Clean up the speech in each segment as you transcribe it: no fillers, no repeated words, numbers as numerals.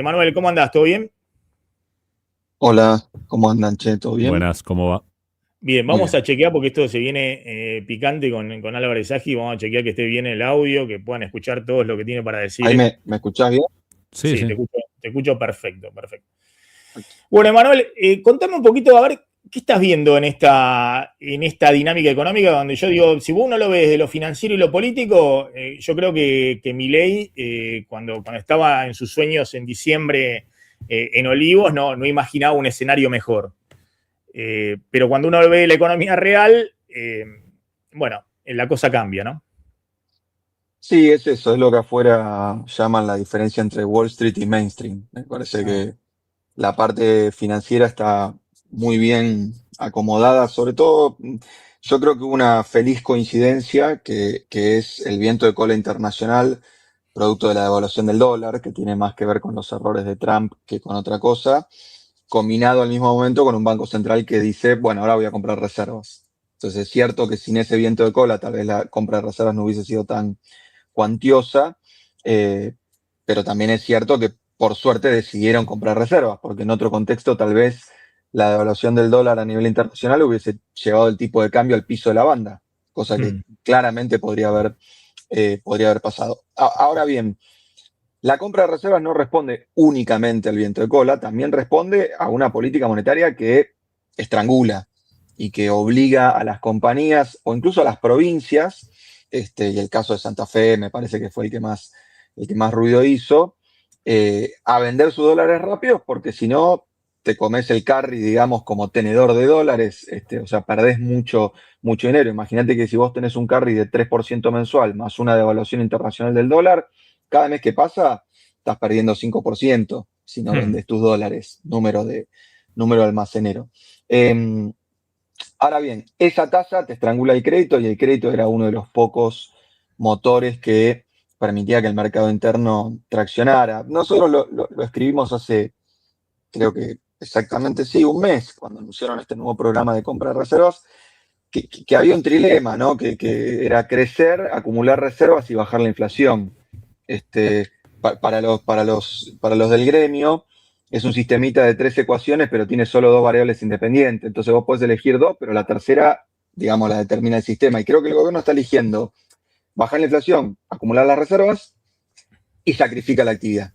Manuel, ¿cómo andás? ¿Todo bien? Hola, ¿cómo andan, che? ¿Todo bien? Buenas, ¿cómo va? Bien, Muy vamos bien. a chequear porque esto se viene picante con Álvarez Saji. Vamos a chequear que esté bien el audio, que puedan escuchar todos lo que tiene para ¿Ahí decir. me escuchás bien? Sí, Sí, sí. te escucho perfecto, perfecto. Bueno, Manuel, contame un poquito, a ver, ¿qué estás viendo en esta dinámica económica? Donde yo digo, si vos no lo ves de lo financiero y lo político, yo creo que Milei, cuando estaba en sus sueños en diciembre en Olivos, no imaginaba un escenario mejor. Pero cuando uno ve la economía real, bueno, la cosa cambia, ¿no? Sí, es eso, es lo que afuera llaman la diferencia entre Wall Street y Mainstream. Me parece Ah, que la parte financiera está muy bien acomodada, sobre todo yo creo que hubo una feliz coincidencia que es el viento de cola internacional, producto de la devaluación del dólar, que tiene más que ver con los errores de Trump que con otra cosa, combinado al mismo momento con un banco central que dice, bueno, ahora voy a comprar reservas. Entonces es cierto que sin ese viento de cola tal vez la compra de reservas no hubiese sido tan cuantiosa, eh, pero también es cierto que por suerte decidieron comprar reservas, porque en otro contexto tal vez la devaluación del dólar a nivel internacional hubiese llevado el tipo de cambio al piso de la banda, cosa que hmm. claramente podría haber pasado. Ahora bien, la compra de reservas no responde únicamente al viento de cola, también responde a una política monetaria que estrangula y que obliga a las compañías o incluso a las provincias, y el caso de Santa Fe me parece que fue el que más ruido hizo, a vender sus dólares rápidos porque si no te comes el carry, digamos, como tenedor de dólares, o sea, perdés mucho dinero. Imagínate que si vos tenés un carry de 3% mensual más una devaluación internacional del dólar, cada mes que pasa estás perdiendo 5% si no Hmm. vendes tus dólares, número almacenero. Ahora bien, esa tasa te estrangula el crédito y el crédito era uno de los pocos motores que permitía que el mercado interno traccionara. Nosotros lo escribimos hace, creo que exactamente, sí, un mes, cuando anunciaron este nuevo programa de compra de reservas, que había un trilema, ¿no? Que era crecer, acumular reservas y bajar la inflación. Para los del gremio es un sistemita de 3 ecuaciones, pero tiene solo 2 variables independientes. Entonces vos podés elegir 2, pero la tercera, digamos, la determina el sistema. Y creo que el gobierno está eligiendo bajar la inflación, acumular las reservas y sacrifica la actividad.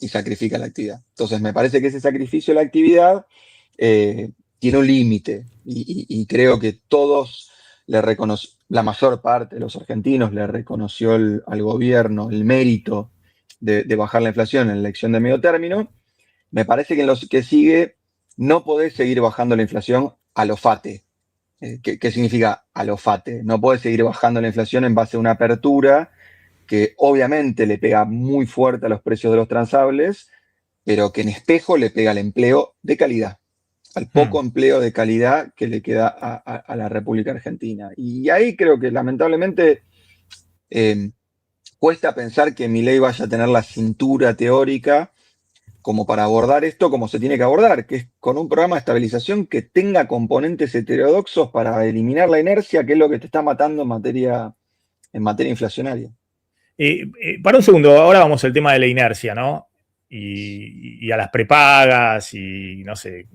Y sacrifica la actividad. Entonces me parece que ese sacrificio de la actividad tiene un límite y creo que todos la mayor parte de los argentinos le reconoció al gobierno el mérito de bajar la inflación en la elección de medio término. Me parece que en los que sigue no podés seguir bajando la inflación a lo FATE. ¿Qué significa a lo FATE? No podés seguir bajando la inflación en base a una apertura que obviamente le pega muy fuerte a los precios de los transables, pero que en espejo le pega al empleo de calidad, al Hmm. poco empleo de calidad que le queda a la República Argentina. Y ahí creo que lamentablemente eh, cuesta pensar que Milei vaya a tener la cintura teórica como para abordar esto como se tiene que abordar, que es con un programa de estabilización que tenga componentes heterodoxos para eliminar la inercia, que es lo que te está matando en materia inflacionaria. Para un segundo, ahora vamos al tema de la inercia, ¿no? Y a las prepagas y no sé,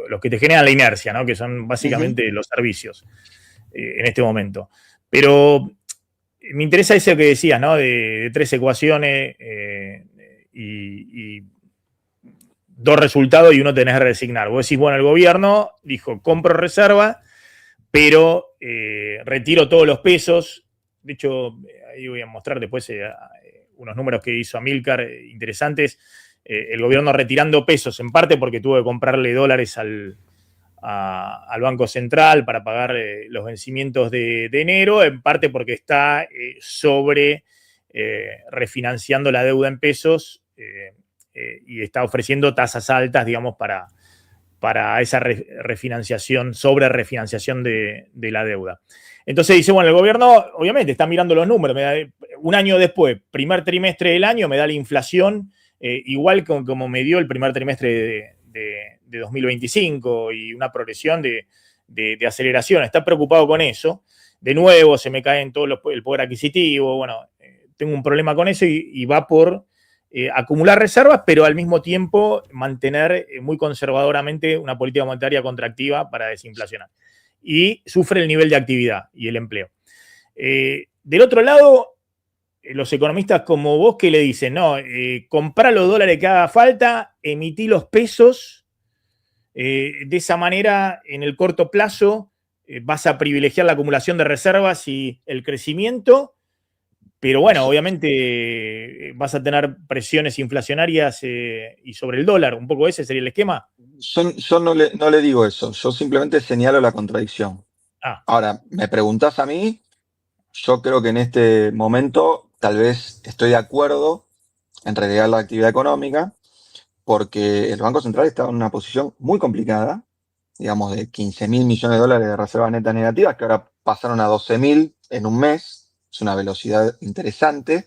los que te generan la inercia, ¿no? Que son Uh -huh. básicamente los servicios en este momento. Pero me interesa eso que decías, ¿no? De 3 ecuaciones y dos resultados y uno tenés que resignar. Vos decís, bueno, el gobierno dijo, compro reserva, pero retiro todos los pesos. De hecho, ahí voy a mostrar después unos números que hizo Amilcar interesantes. El gobierno retirando pesos, en parte porque tuvo que comprarle dólares al Banco Central para pagar los vencimientos de enero, en parte porque está sobre refinanciando la deuda en pesos y está ofreciendo tasas altas, digamos, para esa refinanciación, sobre refinanciación de la deuda. Entonces dice, bueno, el gobierno obviamente está mirando los números, un año después, primer trimestre del año, me da la inflación igual como me dio el primer trimestre de 2025 y una progresión de aceleración. Está preocupado con eso. De nuevo, se me cae en todo el poder adquisitivo. Bueno, tengo un problema con eso y va por acumular reservas, pero al mismo tiempo mantener muy conservadoramente una política monetaria contractiva para desinflacionar. Y sufre el nivel de actividad y el empleo. Del otro lado, los economistas como vos, ¿qué le dicen? No, comprá los dólares que haga falta, emití los pesos, de esa manera, en el corto plazo, vas a privilegiar la acumulación de reservas y el crecimiento, pero bueno, obviamente vas a tener presiones inflacionarias y sobre el dólar, un poco ese sería el esquema. Yo no le digo eso, yo simplemente señalo la contradicción. Ah, Ahora, me preguntás a mí, yo creo que en este momento tal vez estoy de acuerdo en relegar la actividad económica, porque el Banco Central está en una posición muy complicada, digamos de 15.000 millones de dólares de reservas netas negativas, que ahora pasaron a 12.000 en un mes, es una velocidad interesante.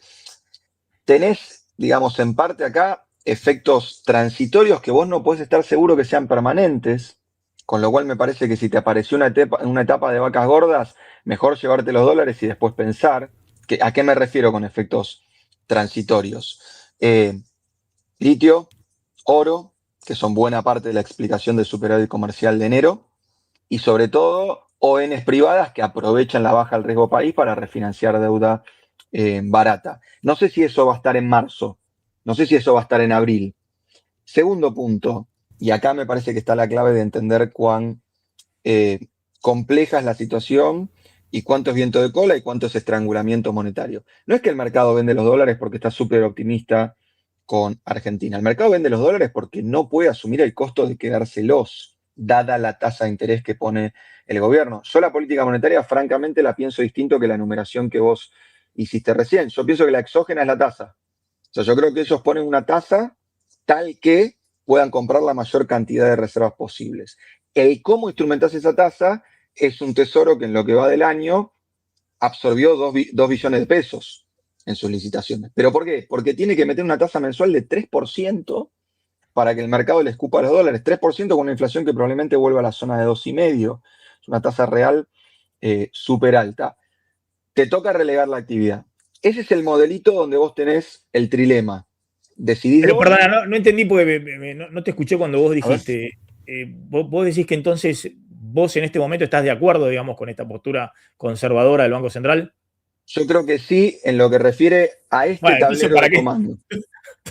Tenés, digamos, en parte acá efectos transitorios que vos no podés estar seguro que sean permanentes, con lo cual me parece que si te apareció una etapa de vacas gordas, mejor llevarte los dólares y después pensar. ¿A qué me refiero con efectos transitorios? Litio, oro, que son buena parte de la explicación del superávit comercial de enero, y sobre todo ONs privadas que aprovechan la baja del riesgo país para refinanciar deuda barata. No sé si eso va a estar en marzo, no sé si eso va a estar en abril. Segundo punto, y acá me parece que está la clave de entender cuán compleja es la situación y cuánto es viento de cola y cuánto es estrangulamiento monetario. No es que el mercado vende los dólares porque está súper optimista con Argentina. El mercado vende los dólares porque no puede asumir el costo de quedárselos, dada la tasa de interés que pone el gobierno. Yo la política monetaria, francamente, la pienso distinto que la enumeración que vos hiciste recién. Yo pienso que la exógena es la tasa. O sea, yo creo que ellos ponen una tasa tal que puedan comprar la mayor cantidad de reservas posibles. El cómo instrumentas esa tasa es un tesoro que en lo que va del año absorbió 2 billones de pesos en sus licitaciones. ¿Pero por qué? Porque tiene que meter una tasa mensual de 3% para que el mercado le escupa los dólares. 3% con una inflación que probablemente vuelva a la zona de 2,5%. Es una tasa real súper alta. Te toca relegar la actividad. Ese es el modelito donde vos tenés el trilema. Decidís pero dos. perdona, no entendí porque no te escuché cuando vos A ver. dijiste, vos decís que entonces vos en este momento estás de acuerdo, digamos, con esta postura conservadora del Banco Central. Yo creo que sí, en lo que refiere a este Bueno, entonces, tablero ¿para de qué comando.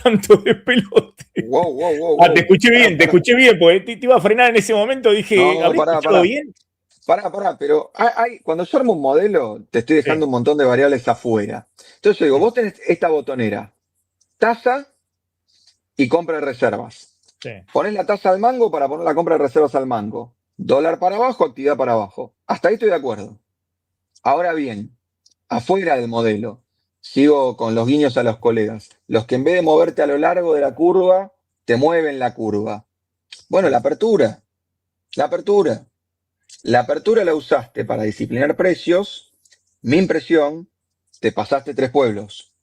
tanto de pelote? Wow, wow, wow, Ah, te wow. escuché bien, porque te iba a frenar en ese momento, dije, No, ¿habré pará, escuchado pará. bien? Pará, pero cuando yo armo un modelo, te estoy Sí. dejando un montón de variables afuera. Entonces yo digo, vos tenés esta botonera, tasa y compra de reservas. Sí. Ponés la tasa al mango para poner la compra de reservas al mango. Dólar para abajo, actividad para abajo. Hasta ahí estoy de acuerdo. Ahora bien, afuera del modelo, sigo con los guiños a los colegas. Los que en vez de moverte a lo largo de la curva, te mueven la curva. Bueno, la apertura. La apertura. La apertura la usaste para disciplinar precios. Mi impresión, te pasaste 3 pueblos.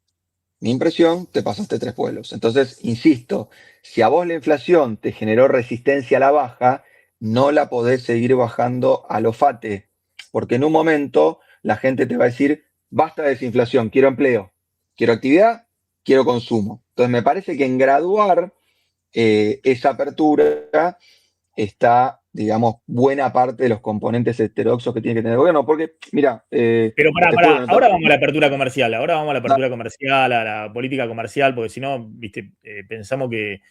Mi impresión, te pasaste 3 pueblos. Entonces, insisto, si a vos la inflación te generó resistencia a la baja, no la podés seguir bajando a lo fate, porque en un momento la gente te va a decir, basta de desinflación, quiero empleo, quiero actividad, quiero consumo. Entonces, me parece que en graduar esa apertura está, digamos, buena parte de los componentes heterodoxos que tiene que tener el gobierno, porque, mira, Pero te puedo ahora notar. vamos a la apertura comercial, ahora vamos a la apertura comercial, a la política comercial, porque si no, viste, pensamos que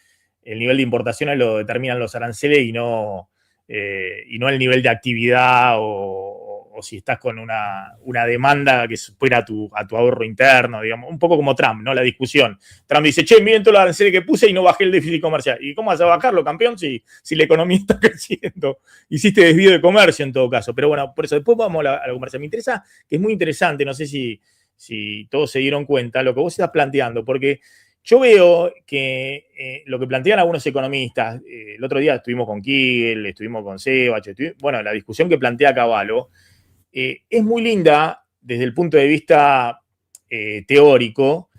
el nivel de importaciones lo determinan los aranceles y no el nivel de actividad o si estás con una demanda que supera a tu ahorro interno, digamos, un poco como Trump, ¿no? La discusión. Trump dice, che, miren todos los aranceles que puse y no bajé el déficit comercial. ¿Y cómo vas a bajarlo, campeón, si la economía está creciendo? Hiciste desvío de comercio en todo caso. Pero bueno, por eso después vamos a la comercial. Me interesa, que es muy interesante, no sé si todos se dieron cuenta, lo que vos estás planteando, porque yo veo que lo que plantean algunos economistas, el otro día estuvimos con Kigel, estuvimos con Sebach, bueno, la discusión que plantea Cavallo, es muy linda desde el punto de vista teórico,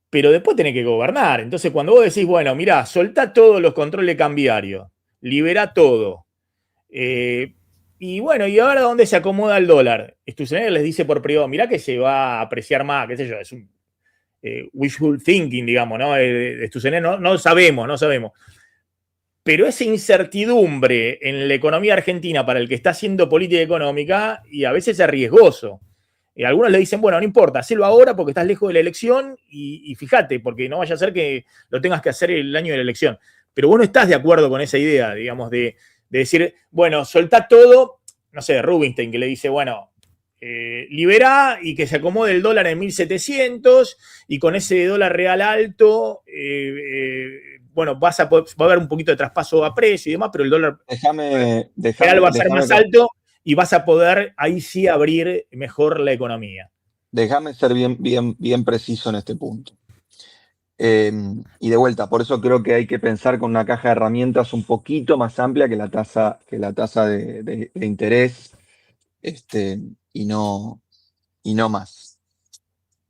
pero después tenés que gobernar. Entonces, cuando vos decís, bueno, mirá, soltá todos los controles cambiarios, liberá todo. Y bueno, ¿y ahora dónde se acomoda el dólar? Sturzenegger les dice por privado, mirá que se va a apreciar más, qué sé yo, wishful thinking, digamos, ¿no? No sabemos, no sabemos. Pero esa incertidumbre en la economía argentina para el que está haciendo política económica, y a veces es riesgoso. Algunos le dicen, bueno, no importa, hacelo ahora porque estás lejos de la elección y fíjate, porque no vaya a ser que lo tengas que hacer el año de la elección. Pero vos no estás de acuerdo con esa idea, digamos, de decir, bueno, soltá todo, no sé, Rubinstein, que le dice, bueno, liberá y que se acomode el dólar en 1700 y con ese dólar real alto, bueno, va a haber un poquito de traspaso a precio y demás, pero el dólar real va a ser más alto y vas a poder ahí sí abrir mejor la economía. Déjame ser bien preciso en este punto. Y de vuelta, por eso creo que hay que pensar con una caja de herramientas un poquito más amplia que la tasa de interés, y no más.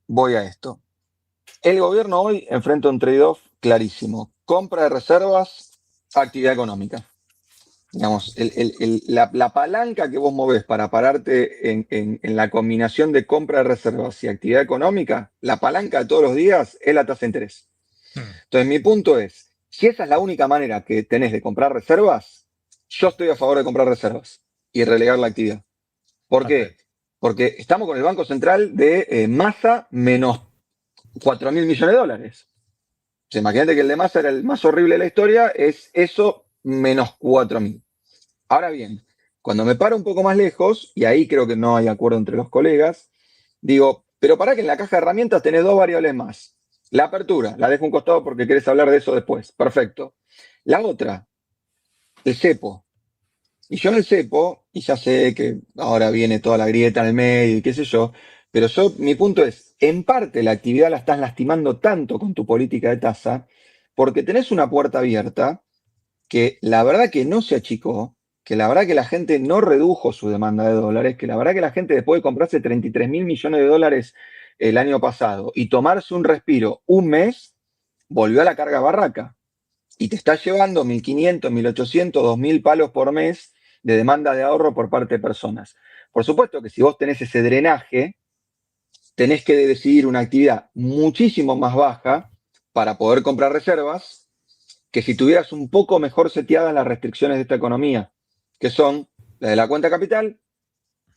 Voy a esto. El gobierno hoy enfrenta un trade-off clarísimo. Compra de reservas, actividad económica. Digamos, la palanca que vos movés para pararte en la combinación de compra de reservas y actividad económica, la palanca de todos los días es la tasa de interés. Entonces, mi punto es, si esa es la única manera que tenés de comprar reservas, yo estoy a favor de comprar reservas y relegar la actividad. ¿Por qué? Porque estamos con el Banco Central de Massa menos 4.000 millones de dólares. O sea, imagínate que el de Massa era el más horrible de la historia, es eso menos 4.000. Ahora bien, cuando me paro un poco más lejos, y ahí creo que no hay acuerdo entre los colegas, digo, pero para que en la caja de herramientas tenés dos variables más. La apertura, la dejo a un costado porque querés hablar de eso después. Perfecto. La otra, el cepo. Y yo en el cepo, y ya sé que ahora viene toda la grieta en el medio y qué sé yo, pero mi punto es, en parte la actividad la estás lastimando tanto con tu política de tasa, porque tenés una puerta abierta que la verdad que no se achicó, que la verdad que la gente no redujo su demanda de dólares, que la verdad que la gente después de comprarse 33.000 millones de dólares el año pasado y tomarse un respiro un mes, volvió a la carga barraca. Y te está llevando 1.500, 1.800, 2.000 palos por mes de demanda de ahorro por parte de personas. Por supuesto que si vos tenés ese drenaje, tenés que decidir una actividad muchísimo más baja para poder comprar reservas que si tuvieras un poco mejor seteadas las restricciones de esta economía, que son la de la cuenta capital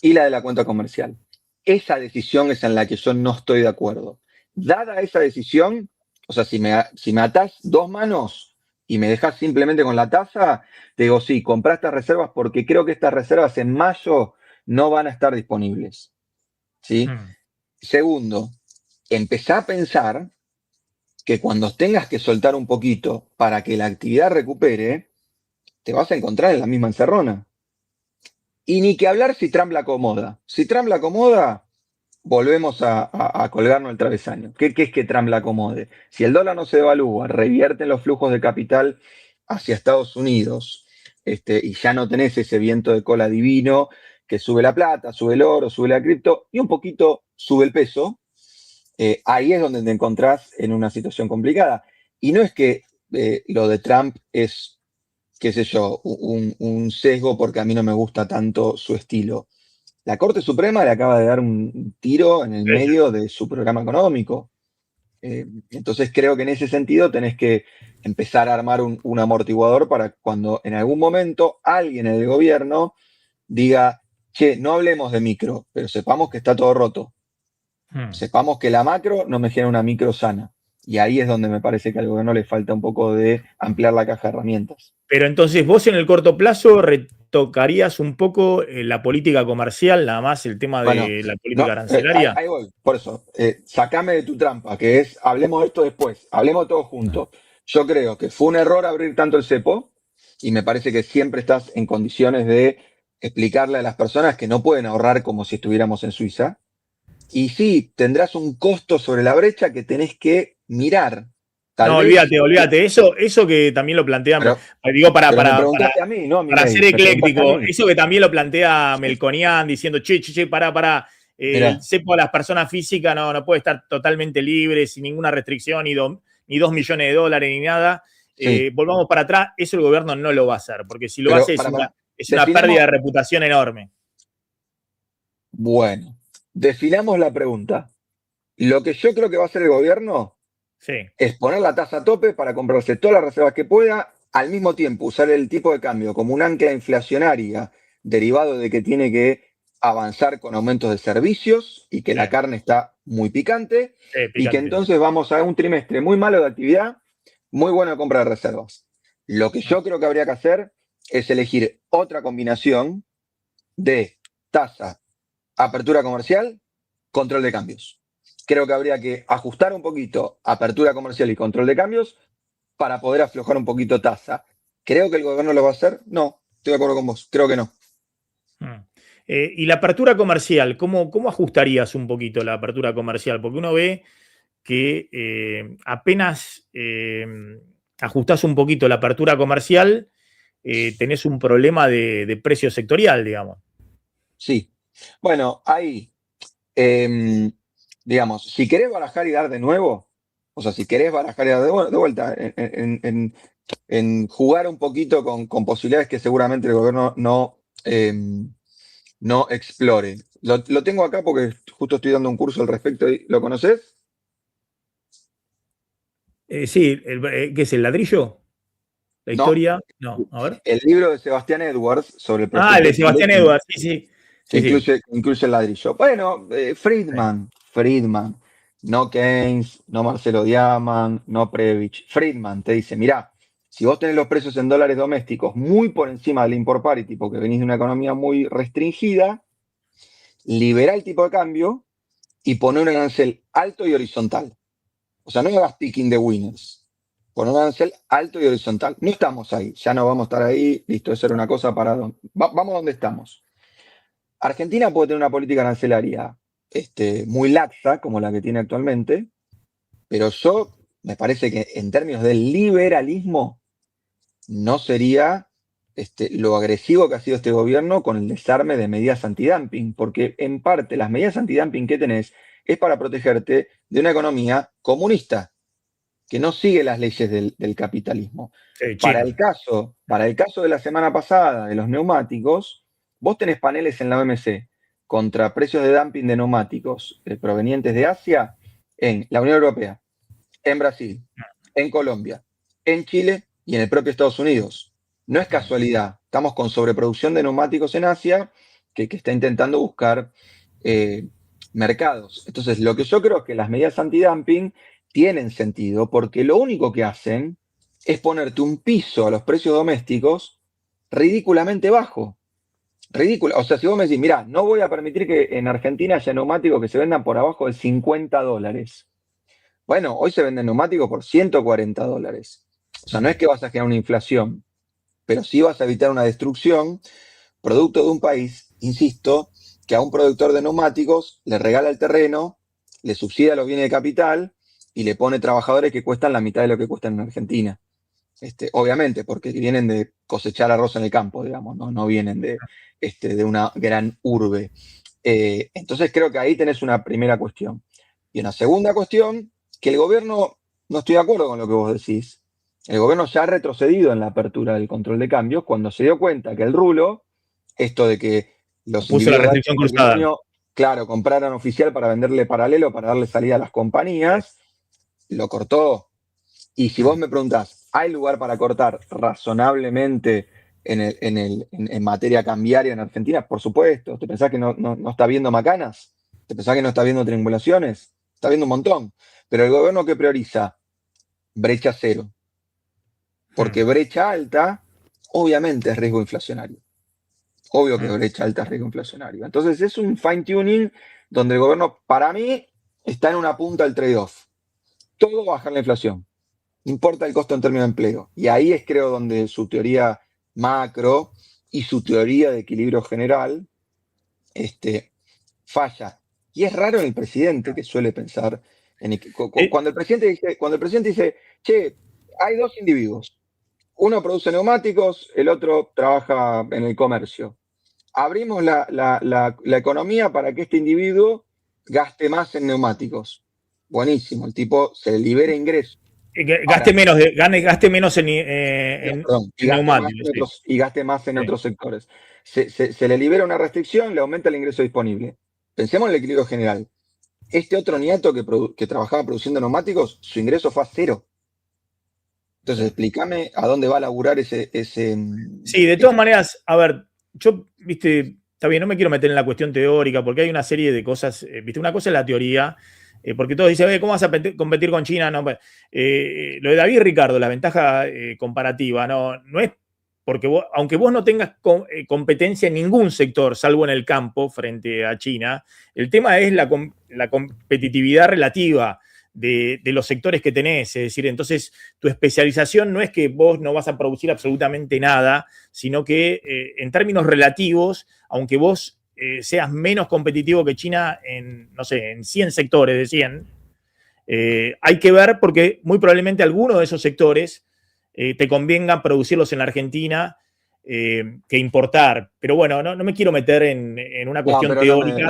y la de la cuenta comercial. Esa decisión es en la que yo no estoy de acuerdo. Dada esa decisión, o sea, si me atás dos manos y me dejas simplemente con la tasa, te digo, sí, comprá estas reservas porque creo que estas reservas en mayo no van a estar disponibles. ¿Sí? Segundo, empezá a pensar que cuando tengas que soltar un poquito para que la actividad recupere, te vas a encontrar en la misma encerrona. Y ni que hablar si Trump la acomoda. Si Trump la acomoda, volvemos a colgarnos el travesaño. ¿Qué es que Trump la acomode? Si el dólar no se devalúa, revierten los flujos de capital hacia Estados Unidos, y ya no tenés ese viento de cola divino que sube la plata, sube el oro, sube la cripto y un poquito sube el peso, ahí es donde te encontrás en una situación complicada. Y no es que lo de Trump es, qué sé yo, un sesgo porque a mí no me gusta tanto su estilo. La Corte Suprema le acaba de dar un tiro en el medio de su programa económico. Entonces creo que en ese sentido tenés que empezar a armar un amortiguador para cuando en algún momento alguien en el gobierno diga, che, no hablemos de micro, pero sepamos que está todo roto. Sepamos que la macro no me genera una micro sana. Y ahí es donde me parece que al gobierno le falta un poco de ampliar la caja de herramientas. Pero entonces vos en el corto plazo retocarías un poco la política comercial, nada más el tema de la política arancelaria. Ahí voy, por eso, sacame de tu trampa, que es, hablemos de esto después, hablemos todos juntos. Yo creo que fue un error abrir tanto el cepo y me parece que siempre estás en condiciones de explicarle a las personas que no pueden ahorrar como si estuviéramos en Suiza. Y sí, tendrás un costo sobre la brecha que tenés que mirar. No, olvídate. Eso que también lo plantea, digo, para mí, ¿no? Para ser ecléctico, eso que también lo plantea Melconian diciendo, che, pará. El cepo a las personas físicas no puede estar totalmente libre, sin ninguna restricción, ni 2 millones de dólares, ni nada. Sí. Volvamos para atrás, eso el gobierno no lo va a hacer, porque si lo hace es una pérdida de reputación enorme. Bueno, definamos la pregunta. Lo que yo creo que va a hacer el gobierno Sí, es poner la tasa a tope para comprarse todas las reservas que pueda, al mismo tiempo usar el tipo de cambio como un ancla inflacionaria derivado de que tiene que avanzar con aumentos de servicios y que sí, la carne está muy picante y que picante. entonces vamos a un trimestre muy malo de actividad, muy bueno de compra de reservas. Lo que yo creo que habría que hacer es elegir otra combinación de tasa, apertura comercial, control de cambios. Creo que habría que ajustar un poquito apertura comercial y control de cambios para poder aflojar un poquito tasa. ¿Creo que el gobierno lo va a hacer? No, estoy de acuerdo con vos, creo que no. Mm. Y la apertura comercial, ¿cómo ajustarías un poquito la apertura comercial? Porque uno ve que apenas ajustás un poquito la apertura comercial, tenés un problema de precio sectorial, digamos. Sí. Bueno, ahí, digamos, si querés barajar y dar de nuevo, o sea, si querés barajar y dar de vuelta, en jugar un poquito con posibilidades que seguramente el gobierno no explore. Lo tengo acá porque justo estoy dando un curso al respecto. ¿Lo conoces? Sí, ¿qué es el ladrillo? ¿La No. historia? No, a ver. El libro de Sebastián Edwards sobre el Ah, el de prospecto Sebastián index Edwards, sí, sí. que Sí, sí. incluye el ladrillo. Bueno, Friedman, no Keynes, no Marcelo Diamant, no Previch. Friedman te dice, mirá, si vos tenés los precios en dólares domésticos muy por encima del import parity, porque venís de una economía muy restringida, liberá el tipo de cambio y poné un arancel alto y horizontal. O sea, no hagas picking de winners. Poné un arancel alto y horizontal. No estamos ahí, ya no vamos a estar ahí. Listo, eso era una cosa para... vamos donde estamos. Argentina puede tener una política arancelaria muy laxa, como la que tiene actualmente, pero yo me parece que en términos del liberalismo no sería lo agresivo que ha sido este gobierno con el desarme de medidas antidumping, porque en parte las medidas antidumping que tenés es para protegerte de una economía comunista, que no sigue las leyes del capitalismo. Sí, Para chino. el caso de la semana pasada de los neumáticos, vos tenés paneles en la OMC contra precios de dumping de neumáticos provenientes de Asia en la Unión Europea, en Brasil, en Colombia, en Chile y en el propio Estados Unidos. No es casualidad, estamos con sobreproducción de neumáticos en Asia que está intentando buscar eh, mercados. Entonces, lo que yo creo es que las medidas antidumping tienen sentido porque lo único que hacen es ponerte un piso a los precios domésticos ridículamente bajo. Ridículo. O sea, si vos me decís, mira, no voy a permitir que en Argentina haya neumáticos que se vendan por abajo de $50. Bueno, hoy se venden neumáticos por $140. O sea, no es que vas a generar una inflación, pero sí vas a evitar una destrucción producto de un país, insisto, que a un productor de neumáticos le regala el terreno, le subsidia los bienes de capital y le pone trabajadores que cuestan la mitad de lo que cuestan en Argentina. Obviamente, porque vienen de cosechar arroz en el campo, digamos, no vienen de una gran urbe. Entonces creo que ahí tenés una primera cuestión. Y una segunda cuestión, que el gobierno, no estoy de acuerdo con lo que vos decís, el gobierno ya ha retrocedido en la apertura del control de cambios cuando se dio cuenta que el rulo, esto de que los Puso la individuos de alto restricción cruzada. patrimonio, claro, compraran oficial para venderle paralelo, para darle salida a las compañías, lo cortó. Y si vos me preguntás, ¿hay lugar para cortar razonablemente en materia cambiaria en Argentina? Por supuesto. ¿Te pensás que no está viendo macanas? ¿Te pensás que no está viendo triangulaciones? Está viendo un montón. Pero el gobierno que prioriza brecha cero, porque brecha alta, obviamente es riesgo inflacionario. Obvio que brecha alta es riesgo inflacionario. Entonces es un fine tuning donde el gobierno, para mí, está en una punta del trade-off. Todo bajar la inflación. Importa el costo en términos de empleo. Y ahí es, creo, donde su teoría macro y su teoría de equilibrio general falla. Y es raro en el presidente que suele pensar Eh, cuando el presidente dice, che, hay dos individuos. Uno produce neumáticos, el otro trabaja en el comercio. Abrimos la economía para que este individuo gaste más en neumáticos. Buenísimo, el tipo se libera ingresos. Ahora, gaste menos perdón, en neumáticos, sí. y gaste más en Sí. otros sectores. Se le libera una restricción, le aumenta el ingreso disponible. Pensemos en el equilibrio general. este otro nieto que trabajaba produciendo neumáticos, su ingreso fue a 0. Entonces, explícame a dónde va a laburar ese. Sí, de todas maneras, a ver, yo, viste, está bien, no me quiero meter en la cuestión teórica, porque hay una serie de cosas, viste, una cosa es la teoría, porque todos dicen, ¿cómo vas a competir con China? No, lo de David Ricardo, la ventaja comparativa, no es porque vos, aunque vos no tengas competencia en ningún sector, salvo en el campo, frente a China, el tema es la competitividad relativa de los sectores que tenés. Es decir, entonces tu especialización no es que vos no vas a producir absolutamente nada, sino que en términos relativos, aunque vos seas menos competitivo que China en, no sé, en 100 sectores de 100, hay que ver porque muy probablemente algunos de esos sectores te convenga producirlos en la Argentina que importar. Pero bueno, no me quiero meter en una cuestión teórica.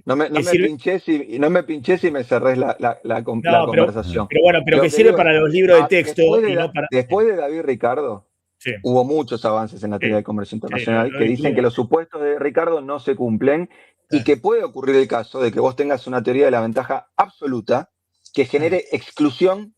No me pinches y me cerrés la conversación. Pero bueno, pero que sirve para los libros de texto y no para. Después de David Ricardo, sí, hubo muchos avances en la teoría de comercio internacional que dicen que los supuestos de Ricardo no se cumplen y que puede ocurrir el caso de que vos tengas una teoría de la ventaja absoluta que genere exclusión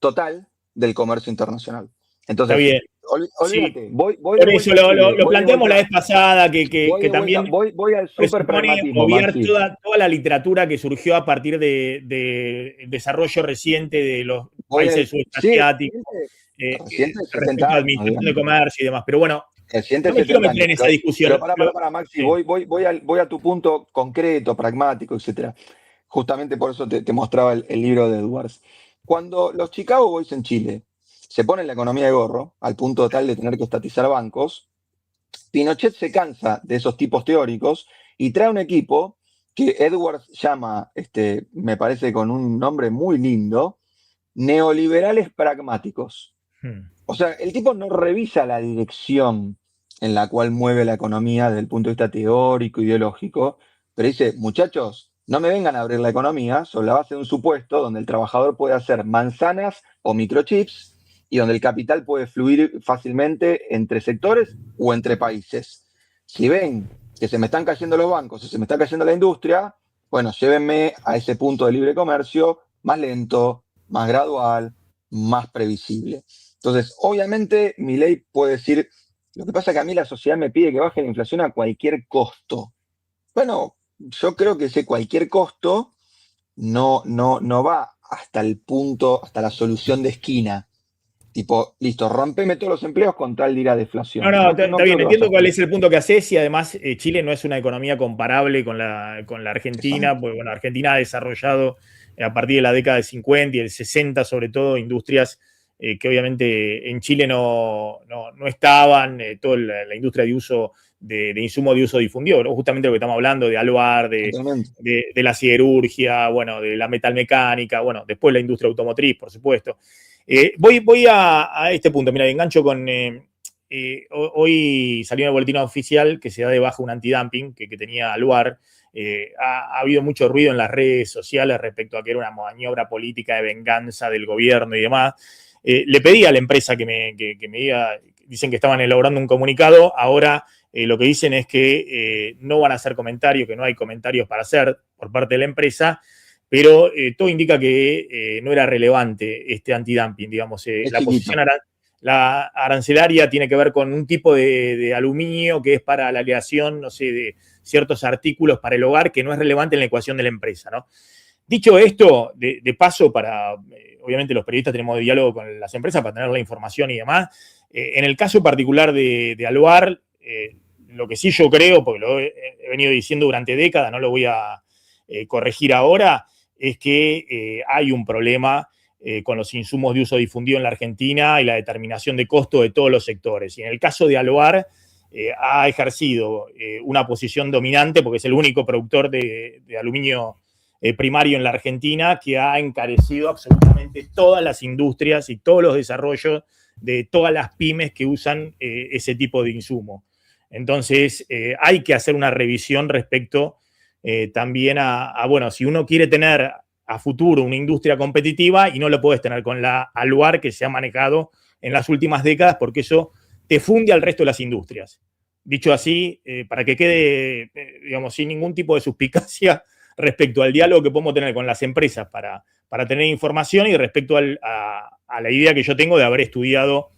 total del comercio internacional. Entonces, está bien. Olvídate, sí. Por eso lo planteamos la vez pasada, que también voy al súper pragmatismo, obviar toda la literatura que surgió a partir del desarrollo reciente de los países sudasiáticos, respecto a administración de comercio y demás. Pero bueno, no me quiero meter en esa discusión. Pero para Maxi, sí. voy a tu punto concreto, pragmático, etcétera. Justamente por eso te mostraba el libro de Edwards. Cuando los Chicago Boys en Chile se ponen la economía de gorro, al punto tal de tener que estatizar bancos, Pinochet se cansa de esos tipos teóricos y trae un equipo que Edwards llama, me parece con un nombre muy lindo, neoliberales pragmáticos. O sea, el tipo no revisa la dirección en la cual mueve la economía desde el punto de vista teórico, ideológico, pero dice, muchachos, no me vengan a abrir la economía sobre la base de un supuesto donde el trabajador puede hacer manzanas o microchips y donde el capital puede fluir fácilmente entre sectores o entre países. Si ven que se me están cayendo los bancos, si se me está cayendo la industria, bueno, llévenme a ese punto de libre comercio más lento, más gradual, más previsible. Entonces, obviamente, Milei puede decir, lo que pasa es que a mí la sociedad me pide que baje la inflación a cualquier costo. Bueno, yo creo que ese cualquier costo no va hasta el punto, hasta la solución de esquina. Tipo, listo, rompeme todos los empleos con tal de ir a deflación. No, está bien, entiendo cuál es el punto que haces y además Chile no es una economía comparable con la Argentina, porque bueno, Argentina ha desarrollado a partir de la década de 50 y el 60 sobre todo industrias que obviamente en Chile no estaban, toda la industria de uso de insumo de uso difundido, ¿no? Justamente lo que estamos hablando de Aluar, de la siderurgia, bueno, de la metalmecánica, bueno, después la industria automotriz, por supuesto. Voy a este punto, mira, engancho con... hoy salió en el boletín oficial que se da de baja un antidumping que tenía Aluar. Ha habido mucho ruido en las redes sociales respecto a que era una maniobra política de venganza del gobierno y demás. Le pedí a la empresa que me diga, dicen que estaban elaborando un comunicado, ahora lo que dicen es que no van a hacer comentarios, que no hay comentarios para hacer por parte de la empresa, pero todo indica que no era relevante este antidumping, digamos. La posición la arancelaria tiene que ver con un tipo de aluminio que es para la aleación, no sé, de ciertos artículos para el hogar que no es relevante en la ecuación de la empresa, ¿no? Dicho esto, de paso, obviamente los periodistas tenemos diálogo con las empresas para tener la información y demás. En el caso particular de Aluar, lo que sí yo creo, porque lo he venido diciendo durante décadas, no lo voy a corregir ahora, es que hay un problema con los insumos de uso difundido en la Argentina y la determinación de costo de todos los sectores. Y en el caso de Aluar, ha ejercido una posición dominante porque es el único productor de aluminio primario en la Argentina que ha encarecido absolutamente todas las industrias y todos los desarrollos de todas las pymes que usan ese tipo de insumo. Entonces, hay que hacer una revisión respecto también bueno, si uno quiere tener a futuro una industria competitiva y no lo puedes tener con la Aluar que se ha manejado en las últimas décadas porque eso te funde al resto de las industrias. Dicho así, para que quede, digamos, sin ningún tipo de suspicacia respecto al diálogo que podemos tener con las empresas para tener información y respecto a la idea que yo tengo de haber estudiado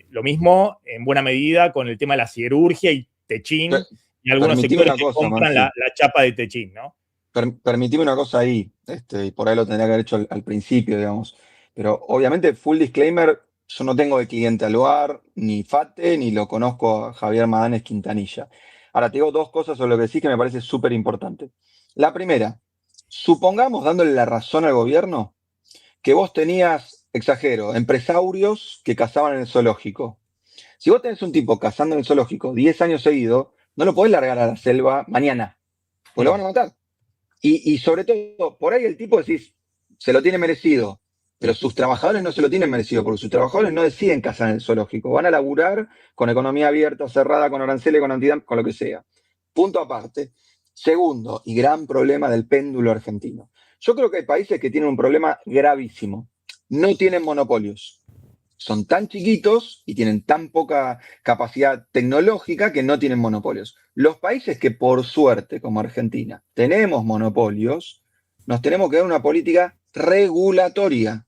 lo mismo en buena medida con el tema de la siderurgia y techín y algunos sectores que compran la chapa de techín, ¿no? Permitime una cosa ahí, y por ahí lo tendría que haber hecho al principio, digamos. Pero obviamente, full disclaimer, yo no tengo de cliente a Loar, ni Fate, ni lo conozco a Javier Madanes Quintanilla. Ahora te digo dos cosas sobre lo que decís que me parece súper importante. La primera, supongamos, dándole la razón al gobierno, que vos tenías, exagero, empresarios que cazaban en el zoológico. Si vos tenés un tipo cazando en el zoológico 10 años seguidos, no lo podés largar a la selva mañana, pues lo van a matar. Y sobre todo, por ahí el tipo decís, se lo tiene merecido, pero sus trabajadores no se lo tienen merecido, porque sus trabajadores no deciden cazar en el zoológico, van a laburar con economía abierta, cerrada, con aranceles, con antidumping, con lo que sea. Punto aparte. Segundo, y gran problema del péndulo argentino. Yo creo que hay países que tienen un problema gravísimo. No tienen monopolios. Son tan chiquitos y tienen tan poca capacidad tecnológica que no tienen monopolios. Los países que por suerte, como Argentina, tenemos monopolios, nos tenemos que dar una política regulatoria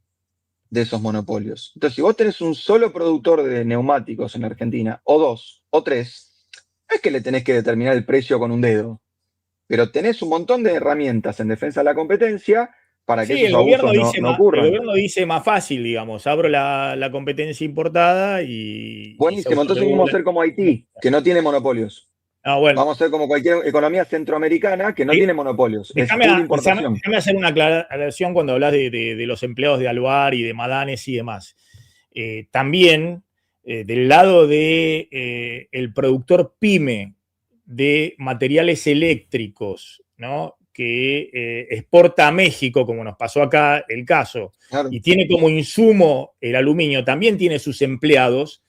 de esos monopolios. Entonces, si vos tenés un solo productor de neumáticos en Argentina, o dos, o tres, no es que le tenés que determinar el precio con un dedo, pero tenés un montón de herramientas en defensa de la competencia para que esos abusos no ocurran. El gobierno dice más fácil, digamos, abro la competencia importada y... Buenísimo, entonces vamos a ser como Haití, que no tiene monopolios. Bueno. Vamos a ser como cualquier economía centroamericana que no tiene monopolios. Déjame hacer una aclaración cuando hablas de los empleados de Aluar y de Madanes y demás. También, del lado de el productor pyme de materiales eléctricos, ¿no? Que exporta a México, como nos pasó acá el caso, claro, y tiene como insumo el aluminio, también tiene sus empleados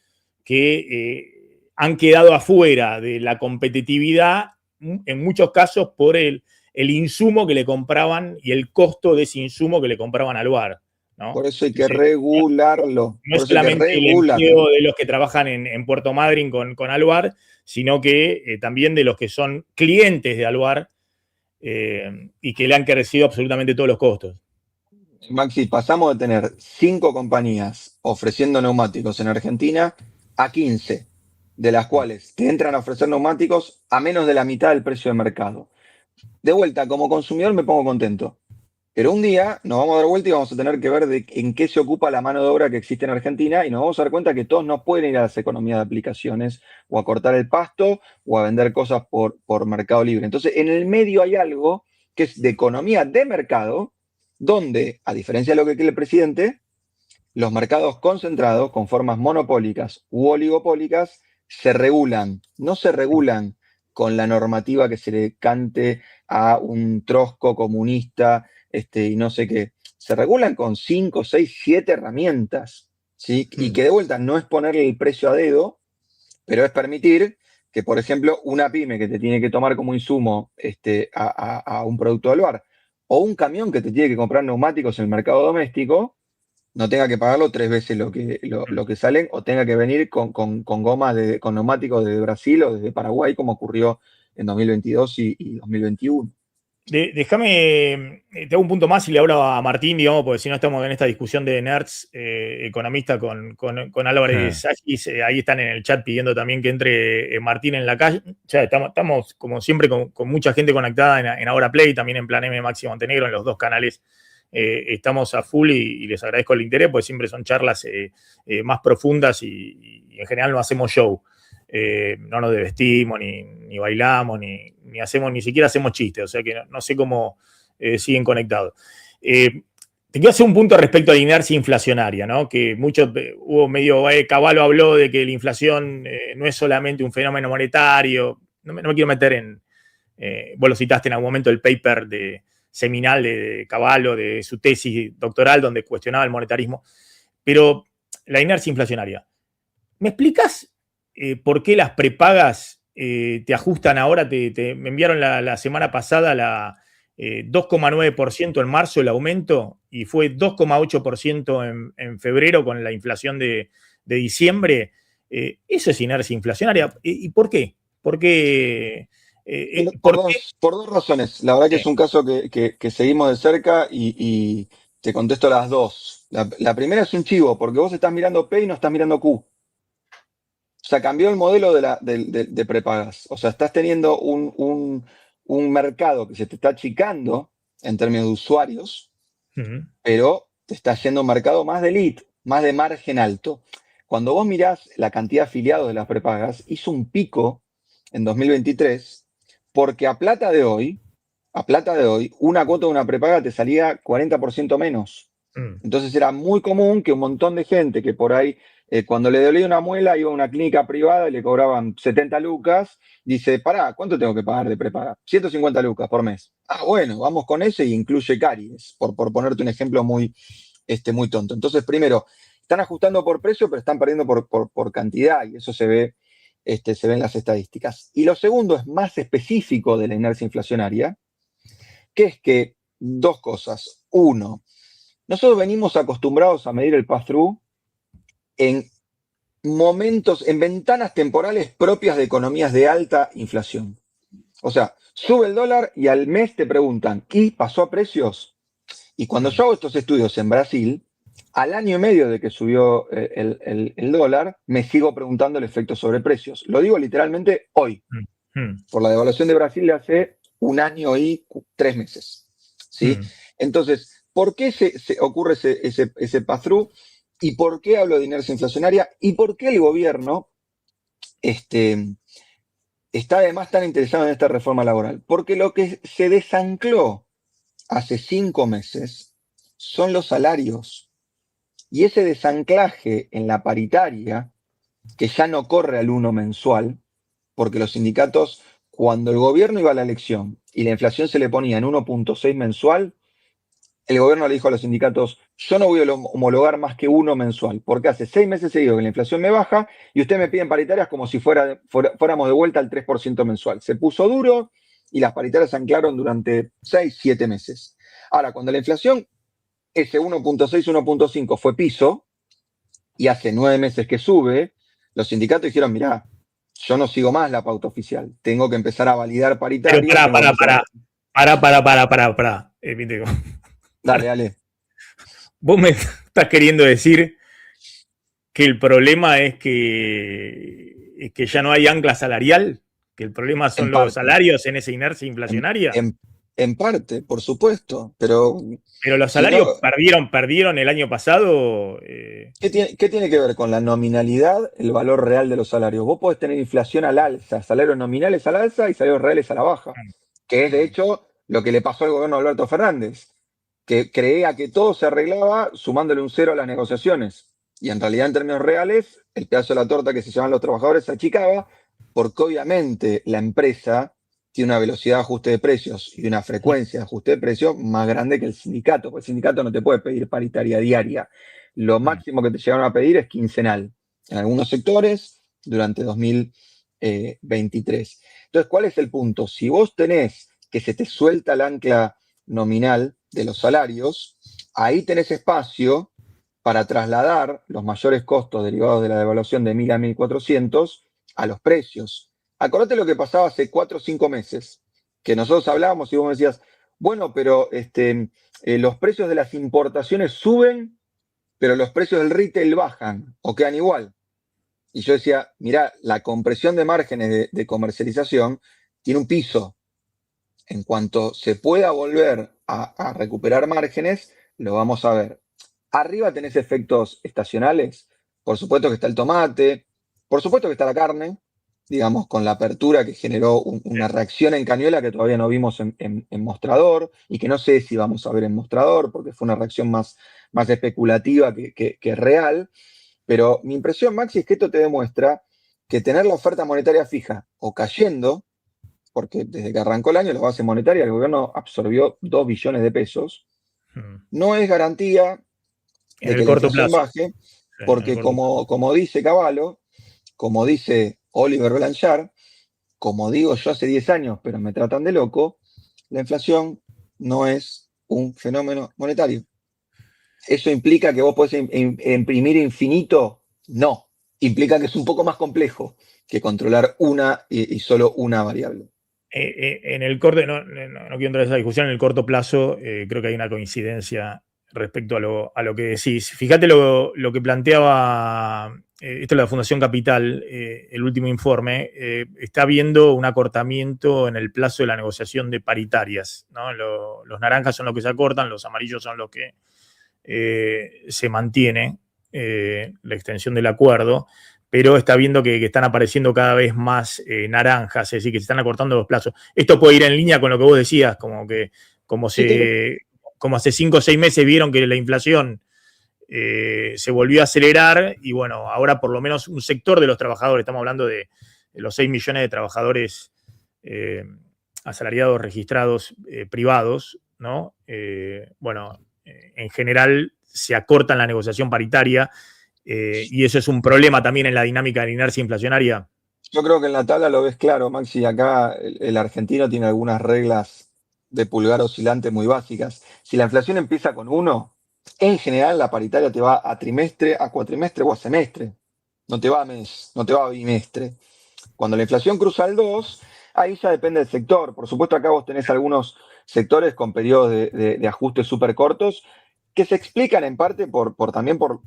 que han quedado afuera de la competitividad, en muchos casos por el insumo que le compraban y el costo de ese insumo que le compraban al bar, ¿no? Por eso hay que regularlo. No es solamente el empleo de los que trabajan en Puerto Madryn con Aluar, sino que también de los que son clientes de Aluar y que le han crecido absolutamente todos los costos. Maxi, pasamos de tener 5 compañías ofreciendo neumáticos en Argentina a 15, de las cuales te entran a ofrecer neumáticos a menos de la mitad del precio de mercado. De vuelta, como consumidor me pongo contento. Pero un día nos vamos a dar vuelta y vamos a tener que ver en qué se ocupa la mano de obra que existe en Argentina y nos vamos a dar cuenta que todos no pueden ir a las economías de aplicaciones o a cortar el pasto o a vender cosas por Mercado Libre. Entonces, en el medio hay algo que es de economía de mercado, donde, a diferencia de lo que quiere el presidente, los mercados concentrados con formas monopólicas u oligopólicas se regulan. No se regulan con la normativa que se le cante a un trosco comunista y no sé qué. Se regulan con 5, 6, 7 herramientas, ¿sí? Y que de vuelta no es ponerle el precio a dedo, pero es permitir que, por ejemplo, una pyme que te tiene que tomar como insumo a un producto del bar, o un camión que te tiene que comprar neumáticos en el mercado doméstico, no tenga que pagarlo 3 veces lo que salen, o tenga que venir con gomas con neumáticos desde Brasil o desde Paraguay, como ocurrió en 2022 y 2021. Déjame, te hago un punto más y le hablo a Martín, digamos, porque si no estamos en esta discusión de nerds, economista con Álvarez Agis, ahí están en el chat pidiendo también que entre Martín en la calle. O sea, estamos como siempre con mucha gente conectada en Ahora Play, también en Plan M, Maxi Montenegro, en los dos canales. Estamos a full y les agradezco el interés, porque siempre son charlas más profundas y en general no hacemos show. No nos desvestimos, ni bailamos, ni siquiera hacemos chistes, o sea que no sé cómo siguen conectados. Te quiero hacer un punto respecto a la inercia inflacionaria, ¿no? Que hubo medio, Cavallo habló de que la inflación no es solamente un fenómeno monetario, no me quiero meter en, vos lo citaste en algún momento, el paper seminal de Cavallo, de su tesis doctoral, donde cuestionaba el monetarismo, pero la inercia inflacionaria. ¿Me explicas por qué las prepagas te ajustan ahora? Me enviaron la semana pasada 2,9% en marzo el aumento y fue 2,8% en febrero con la inflación de diciembre. Eso es inercia inflacionaria. ¿Y por qué? ¿Por qué Por ¿Por qué? dos razones. La verdad que Sí. es un caso que seguimos de cerca y te contesto las dos. La primera es un chivo, porque vos estás mirando P y no estás mirando Q. O sea, cambió el modelo de prepagas. O sea, estás teniendo un mercado que se te está achicando en términos de usuarios, Ujú, pero te está yendo a un mercado más de elite, más de margen alto. Cuando vos mirás la cantidad de afiliados de las prepagas, hizo un pico en 2023 porque a plata de hoy, una cuota de una prepaga te salía 40% menos. mm, Entonces era muy común que un montón de gente que por ahí, cuando le dolía una muela, iba a una clínica privada y le cobraban 70 lucas, dice, pará, ¿cuánto tengo que pagar de prepaga? 150 lucas por mes. Ah, bueno, vamos con ese y incluye caries, por ponerte un ejemplo muy tonto. Entonces, primero, están ajustando por precio, pero están perdiendo por cantidad y eso se ve en las estadísticas. Y lo segundo es más específico de la inercia inflacionaria, que es que dos cosas. Uno, nosotros venimos acostumbrados a medir el pass-through en momentos, en ventanas temporales propias de economías de alta inflación. O sea, sube el dólar y al mes te preguntan, ¿y pasó a precios? Y cuando mm, yo hago estos estudios en Brasil, al año y medio de que subió el dólar, me sigo preguntando el efecto sobre precios. Lo digo literalmente hoy, mm, mm, por la devaluación de Brasil de hace un año y 3 meses. ¿Sí? mm. Entonces, ¿por qué se ocurre ese pass-through? ¿Y por qué hablo de inercia inflacionaria? ¿Y por qué el gobierno este, está además tan interesado en esta reforma laboral? Porque lo que se desancló hace 5 meses son los salarios. Y ese desanclaje en la paritaria, que ya no corre al 1 mensual, porque los sindicatos, cuando el gobierno iba a la elección y la inflación se le ponía en 1,6 mensual, el gobierno le dijo a los sindicatos, yo no voy a homologar más que 1 mensual, porque hace 6 meses seguidos que la inflación me baja y ustedes me piden paritarias como si fuéramos de vuelta al 3% mensual. Se puso duro y las paritarias se anclaron durante 6, 7 meses. Ahora, cuando la inflación, ese 1,6, 1,5 fue piso, y hace 9 meses que sube, los sindicatos dijeron, mirá, yo no sigo más la pauta oficial, tengo que empezar a validar Pero paritarias, tengo que empezar a... pará. Viste, Dale, dale. vos me estás queriendo decir que el problema es que ya no hay ancla salarial, que el problema En son los parte, salarios en esa inercia en, inflacionaria. en, en parte, por supuesto, pero Pero los si no, salarios perdieron el año pasado. ¿qué tiene que ver con la nominalidad, el valor real de los salarios? Vos podés tener inflación al alza, salarios nominales al alza y salarios reales a la baja, que es de hecho lo que le pasó al gobierno de Alberto Fernández, que creía que todo se arreglaba sumándole un cero a las negociaciones. Y en realidad, en términos reales, el pedazo de la torta que se llaman los trabajadores se achicaba, porque obviamente la empresa tiene una velocidad de ajuste de precios y una frecuencia de ajuste de precios más grande que el sindicato, porque el sindicato no te puede pedir paritaria diaria. Lo máximo que te llegaron a pedir es quincenal, en algunos sectores, durante 2023. Entonces, ¿cuál es el punto? Si vos tenés que se te suelta el ancla nominal de los salarios, ahí tenés espacio para trasladar los mayores costos derivados de la devaluación de 1.000 a 1.400 a los precios. Acordate lo que pasaba hace 4 o 5 meses, que nosotros hablábamos y vos me decías, bueno, pero los precios de las importaciones suben, pero los precios del retail bajan o quedan igual. Y yo decía, mirá, la compresión de márgenes de comercialización tiene un piso. En cuanto se pueda volver a recuperar márgenes, lo vamos a ver. Arriba tenés efectos estacionales. Por supuesto que está el tomate, por supuesto que está la carne, digamos, con la apertura que generó una reacción en Cañuela que todavía no vimos en mostrador y que no sé si vamos a ver en mostrador porque fue una reacción más especulativa que real. Pero mi impresión, Maxi, es que esto te demuestra que tener la oferta monetaria fija o cayendo, porque desde que arrancó el año la base monetaria, el gobierno absorbió 2 billones de pesos, no es garantía En de el que la corto inflación plazo. baje, Sí, en el porque corto plazo. como dice Cavallo, como dice Oliver Blanchard, como digo yo hace 10 años, pero me tratan de loco, la inflación no es un fenómeno monetario. ¿Eso implica que vos podés imprimir infinito? No. Implica que es un poco más complejo que controlar una y solo una variable. En el corto, no quiero entrar en esa discusión, en el corto plazo creo que hay una coincidencia respecto a lo que decís. Fíjate lo que planteaba, esto es la Fundación Capital, el último informe, está viendo un acortamiento en el plazo de la negociación de paritarias, ¿no? Los naranjas son los que se acortan, los amarillos son los que se mantiene la extensión del acuerdo, pero está viendo que están apareciendo cada vez más naranjas, es decir, que se están acortando los plazos. Esto puede ir en línea con lo que vos decías, como hace 5 o 6 meses vieron que la inflación se volvió a acelerar y bueno, ahora por lo menos un sector de los trabajadores, estamos hablando de los 6 millones de trabajadores asalariados registrados privados, ¿no? Bueno, en general se acorta la negociación paritaria y eso es un problema también en la dinámica de la inercia inflacionaria. Yo creo que en la tabla lo ves claro, Maxi. Acá el argentino tiene algunas reglas de pulgar oscilante muy básicas. Si la inflación empieza con 1, en general la paritaria te va a trimestre, a cuatrimestre o a semestre. No te va a mes, no te va a bimestre. Cuando la inflación cruza el 2, ahí ya depende del sector. Por supuesto, acá vos tenés algunos sectores con periodos de ajuste súper cortos que se explican en parte también por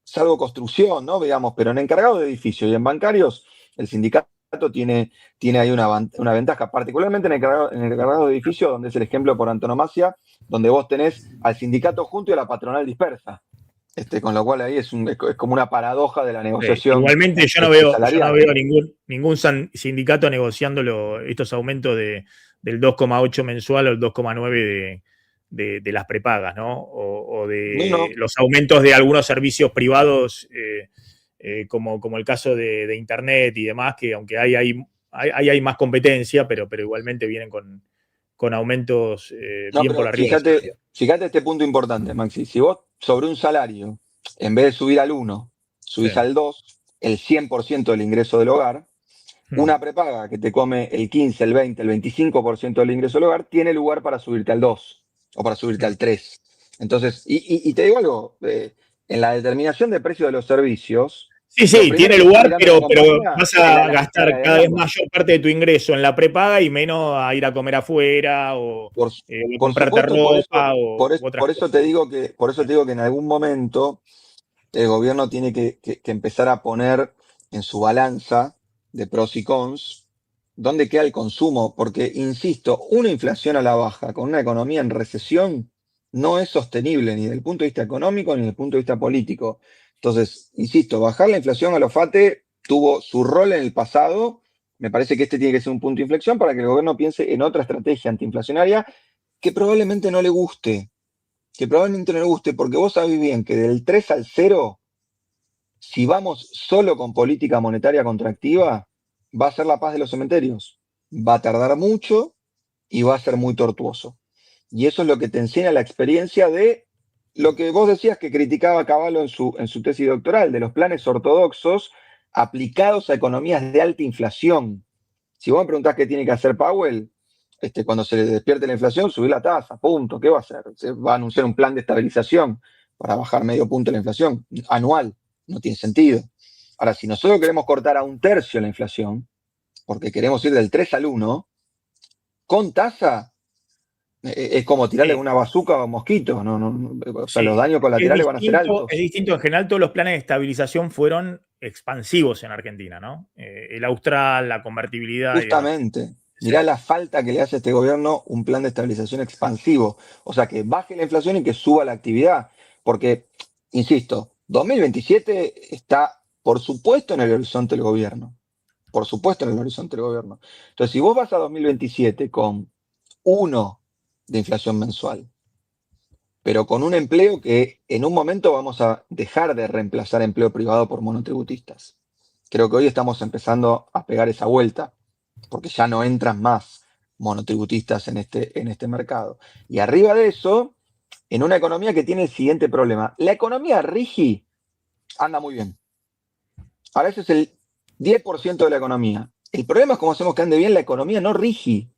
salvo construcción, ¿no? Digamos, pero en encargados de edificios y en bancarios, el sindicato tiene ahí una ventaja, particularmente en el encargado de edificios, donde es el ejemplo por antonomasia, donde vos tenés al sindicato junto y a la patronal dispersa. Con lo cual ahí es como una paradoja de la negociación. Igualmente yo no veo ningún sindicato negociando estos aumentos del 2,8 mensual o el 2,9 de las prepagas, ¿no? O de los aumentos de algunos servicios privados, como el caso de Internet y demás, que aunque hay más competencia, pero igualmente vienen con aumentos bien por arriba. Fíjate este punto importante, Maxi. Si vos sobre un salario, en vez de subir al 1, subís al 2, el 100% del ingreso del hogar, una prepaga que te come el 15, el 20, el 25% del ingreso del hogar, tiene lugar para subirte al 2 o para subirte al 3. Entonces, y te digo algo, en la determinación de precio de los servicios. Sí, tiene lugar, pero vas a gastar cada vez mayor parte de tu ingreso en la prepaga y menos a ir a comer afuera o comprarte ropa o otras por eso te digo que en algún momento el gobierno tiene que empezar a poner en su balanza de pros y cons dónde queda el consumo, porque, insisto, una inflación a la baja con una economía en recesión no es sostenible ni desde el punto de vista económico ni desde el punto de vista político. Entonces, insisto, bajar la inflación a lo FATE tuvo su rol en el pasado. Me parece que este tiene que ser un punto de inflexión para que el gobierno piense en otra estrategia antiinflacionaria que probablemente no le guste. Porque vos sabés bien que del 3 al 0, si vamos solo con política monetaria contractiva, va a ser la paz de los cementerios. Va a tardar mucho y va a ser muy tortuoso. Y eso es lo que te enseña la experiencia de lo que vos decías que criticaba Cavallo en su tesis doctoral, de los planes ortodoxos aplicados a economías de alta inflación. Si vos me preguntás qué tiene que hacer Powell, cuando se le despierte la inflación, subir la tasa, punto. ¿Qué va a hacer? Se va a anunciar un plan de estabilización para bajar medio punto la inflación anual. No tiene sentido. Ahora, si nosotros queremos cortar a 1/3 la inflación, porque queremos ir del 3 al 1, con tasa, es como tirarle una bazuca a un mosquito. O sea, los daños colaterales van a ser altos. Es distinto. En general, todos los planes de estabilización fueron expansivos en Argentina, ¿no? El austral, la convertibilidad. Justamente. Mirá la falta que le hace a este gobierno un plan de estabilización expansivo. O sea, que baje la inflación y que suba la actividad. Porque, insisto, 2027 está, por supuesto, en el horizonte del gobierno. Entonces, si vos vas a 2027 con 1 de inflación mensual, pero con un empleo que en un momento vamos a dejar de reemplazar empleo privado por monotributistas. Creo que hoy estamos empezando a pegar esa vuelta, porque ya no entran más monotributistas en este mercado. Y arriba de eso, en una economía que tiene el siguiente problema. La economía RIGI anda muy bien. Ahora ese es el 10% de la economía. El problema es cómo hacemos que ande bien la economía no RIGI.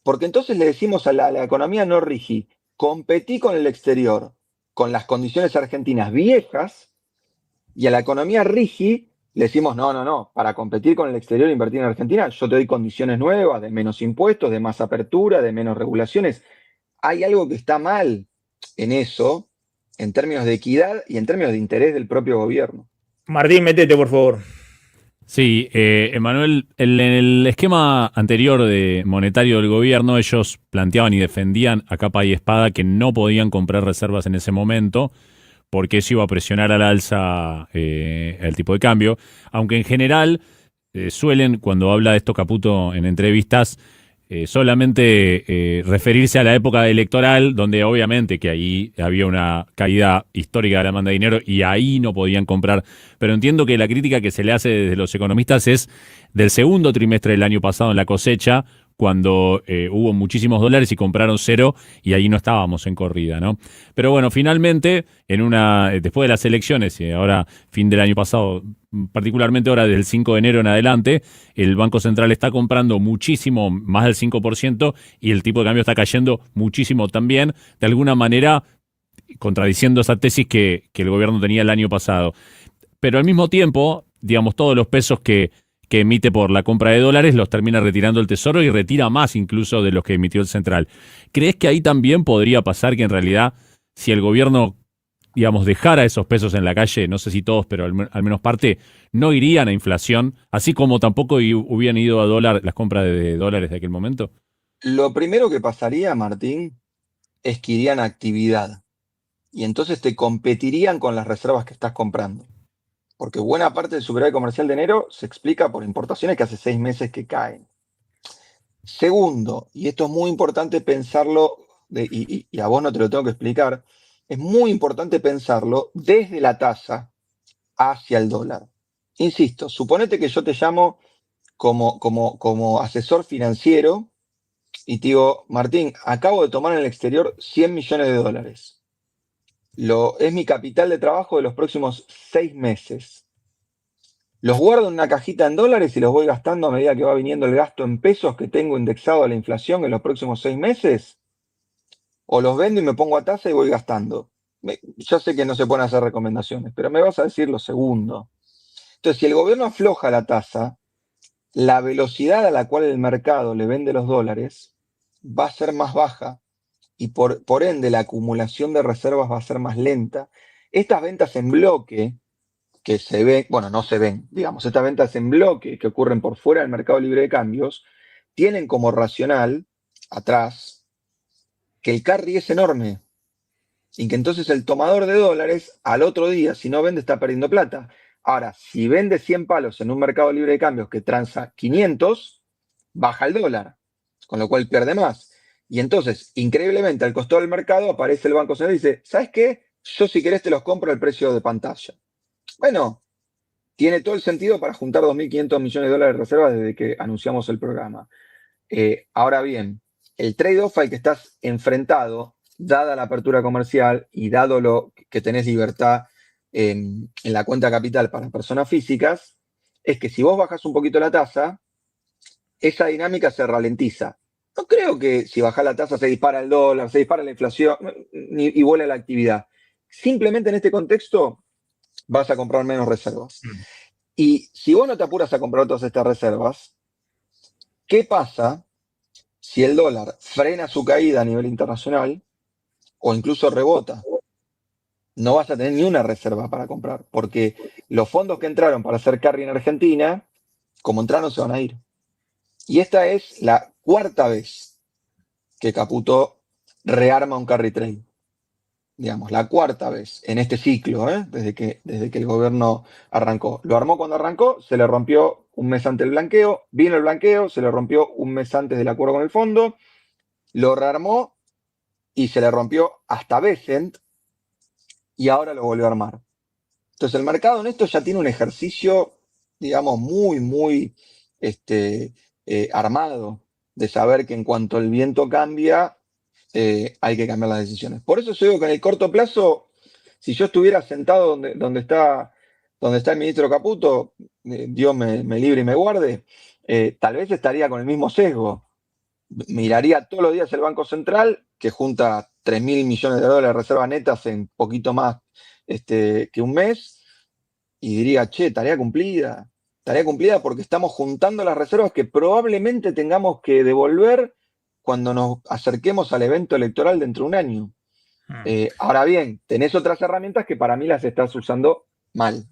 Porque entonces le decimos a la economía no RIGI, competí con el exterior, con las condiciones argentinas viejas, y a la economía RIGI, le decimos, no, para competir con el exterior e invertir en Argentina, yo te doy condiciones nuevas, de menos impuestos, de más apertura, de menos regulaciones. Hay algo que está mal en eso, en términos de equidad y en términos de interés del propio gobierno. Martín, metete, por favor. Sí, Emanuel, en el esquema anterior de monetario del gobierno, ellos planteaban y defendían a capa y espada que no podían comprar reservas en ese momento, porque eso iba a presionar al alza el tipo de cambio, aunque en general suelen, cuando habla de esto Caputo en entrevistas, solamente referirse a la época electoral, donde obviamente que ahí había una caída histórica de la demanda de dinero y ahí no podían comprar. Pero entiendo que la crítica que se le hace desde los economistas es del segundo trimestre del año pasado en la cosecha, cuando hubo muchísimos dólares y compraron cero y ahí no estábamos en corrida, ¿no? Pero bueno, finalmente, después de las elecciones y ahora fin del año pasado, particularmente ahora del 5 de enero en adelante, el Banco Central está comprando muchísimo, más del 5%, y el tipo de cambio está cayendo muchísimo también, de alguna manera contradiciendo esa tesis que el gobierno tenía el año pasado. Pero al mismo tiempo, digamos, todos los pesos que emite por la compra de dólares los termina retirando el Tesoro y retira más incluso de los que emitió el Central. ¿Crees que ahí también podría pasar que en realidad, si el gobierno, digamos, dejara esos pesos en la calle, no sé si todos, pero al menos parte, no irían a inflación, así como tampoco hubieran ido a dólar las compras de dólares de aquel momento? Lo primero que pasaría, Martín, es que irían a actividad y entonces te competirían con las reservas que estás comprando. Porque buena parte del superávit comercial de enero se explica por importaciones que hace 6 meses que caen. Segundo, y esto es muy importante pensarlo, y a vos no te lo tengo que explicar, es muy importante pensarlo desde la tasa hacia el dólar. Insisto, suponete que yo te llamo como asesor financiero y te digo, Martín, acabo de tomar en el exterior 100 millones de dólares. Es mi capital de trabajo de los próximos 6 meses. Los guardo en una cajita en dólares y los voy gastando a medida que va viniendo el gasto en pesos que tengo indexado a la inflación en los próximos 6 meses. O los vendo y me pongo a tasa y voy gastando. Yo sé que no se pueden hacer recomendaciones, pero me vas a decir lo segundo. Entonces, si el gobierno afloja la tasa, la velocidad a la cual el mercado le vende los dólares va a ser más baja y por ende la acumulación de reservas va a ser más lenta. Estas ventas en bloque que se ven, bueno, no se ven, digamos, estas ventas en bloque que ocurren por fuera del mercado libre de cambios, tienen como racional atrás que el carry es enorme y que entonces el tomador de dólares al otro día, si no vende, está perdiendo plata. Ahora, si vende 100 palos en un mercado libre de cambios que transa 500, baja el dólar, con lo cual pierde más. Y entonces, increíblemente, al costado del mercado aparece el Banco Central y dice, ¿sabes qué? Yo si querés te los compro al precio de pantalla. Bueno, tiene todo el sentido para juntar 2.500 millones de dólares de reservas desde que anunciamos el programa. Ahora bien, el trade-off al que estás enfrentado, dada la apertura comercial y dado lo que tenés libertad en la cuenta capital para personas físicas, es que si vos bajas un poquito la tasa, esa dinámica se ralentiza. No creo que si bajás la tasa se dispara el dólar, se dispara la inflación y vuela la actividad. Simplemente en este contexto vas a comprar menos reservas. Y si vos no te apuras a comprar todas estas reservas, ¿qué pasa si el dólar frena su caída a nivel internacional o incluso rebota? No vas a tener ni una reserva para comprar, porque los fondos que entraron para hacer carry en Argentina, como entraron, se van a ir. Y esta es la cuarta vez que Caputo rearma un carry trade. Digamos, la cuarta vez en este ciclo, desde que el gobierno arrancó. Lo armó cuando arrancó, se le rompió un mes antes el blanqueo, vino el blanqueo, se le rompió un mes antes del acuerdo con el fondo, lo rearmó y se le rompió hasta Becent y ahora lo volvió a armar. Entonces el mercado en esto ya tiene un ejercicio, digamos, muy armado de saber que en cuanto el viento cambia, hay que cambiar las decisiones. Por eso yo digo que en el corto plazo, si yo estuviera sentado donde está el ministro Caputo, Dios me libre y me guarde, tal vez estaría con el mismo sesgo. Miraría todos los días el Banco Central, que junta 3.000 millones de dólares de reservas netas en poquito más que un mes, y diría, che, tarea cumplida porque estamos juntando las reservas que probablemente tengamos que devolver cuando nos acerquemos al evento electoral dentro de un año. Ahora bien, tenés otras herramientas que para mí las estás usando mal.